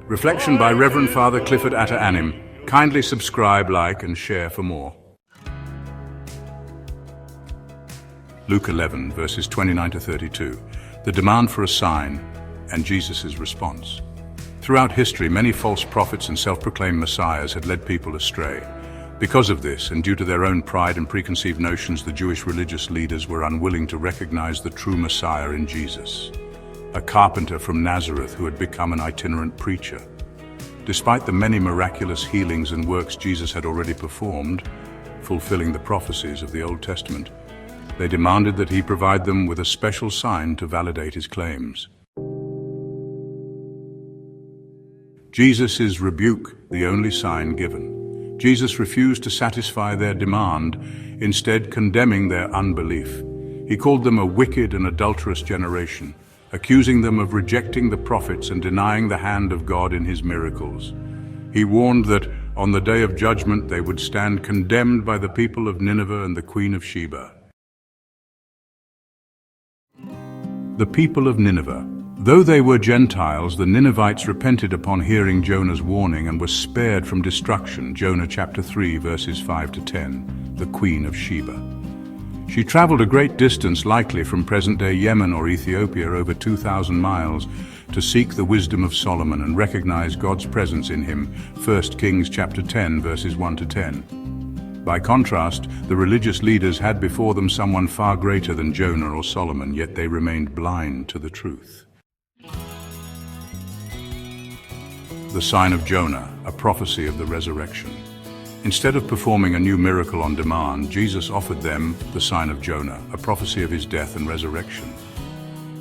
Reflection by Reverend Father Clifford Atta Anim. Kindly subscribe, like, and share for more. Luke 11, verses 29 to 32. The demand for a sign and Jesus' response. Throughout history, many false prophets and self-proclaimed messiahs had led people astray. Because of this, and due to their own pride and preconceived notions, the Jewish religious leaders were unwilling to recognize the true Messiah in Jesus, a carpenter from Nazareth who had become an itinerant preacher. Despite the many miraculous healings and works Jesus had already performed, fulfilling the prophecies of the Old Testament, they demanded that he provide them with a special sign to validate his claims. Jesus' rebuke, the only sign given. Jesus refused to satisfy their demand, instead condemning their unbelief. He called them a wicked and adulterous generation, accusing them of rejecting the prophets and denying the hand of God in his miracles. He warned that on the day of judgment they would stand condemned by the people of Nineveh and the Queen of Sheba. The people of Nineveh. Though they were Gentiles, the Ninevites repented upon hearing Jonah's warning and were spared from destruction. Jonah chapter 3, verses 5 to 10. The Queen of Sheba. She traveled a great distance, likely from present-day Yemen or Ethiopia, over 2,000 miles, to seek the wisdom of Solomon and recognize God's presence in him. 1 Kings chapter 10, verses 1 to 10. By contrast, the religious leaders had before them someone far greater than Jonah or Solomon, yet they remained blind to the truth. The sign of Jonah, a prophecy of the resurrection. Instead of performing a new miracle on demand, Jesus offered them the sign of Jonah, a prophecy of his death and resurrection.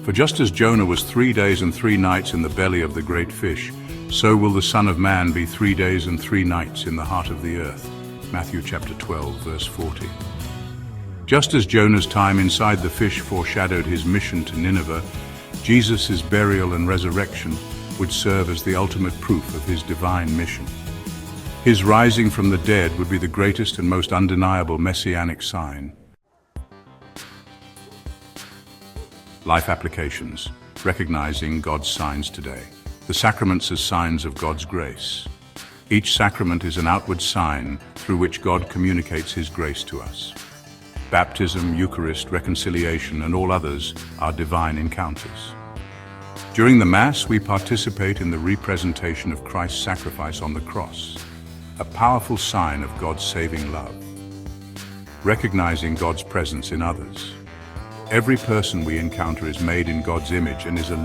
For just as Jonah was 3 days and 3 nights in the belly of the great fish, so will the Son of Man be 3 days and 3 nights in the heart of the earth. Matthew chapter 12, verse 40. Just as Jonah's time inside the fish foreshadowed his mission to Nineveh, Jesus' burial and resurrection would serve as the ultimate proof of his divine mission. His rising from the dead would be the greatest and most undeniable messianic sign. Life applications. Recognizing God's signs today. The sacraments as signs of God's grace. Each sacrament is an outward sign through which God communicates his grace to us. Baptism, Eucharist, reconciliation, and all others are divine encounters. During the Mass, we participate in the representation of Christ's sacrifice on the cross, a powerful sign of God's saving love. Recognizing God's presence in others. Every person we encounter is made in God's image and is a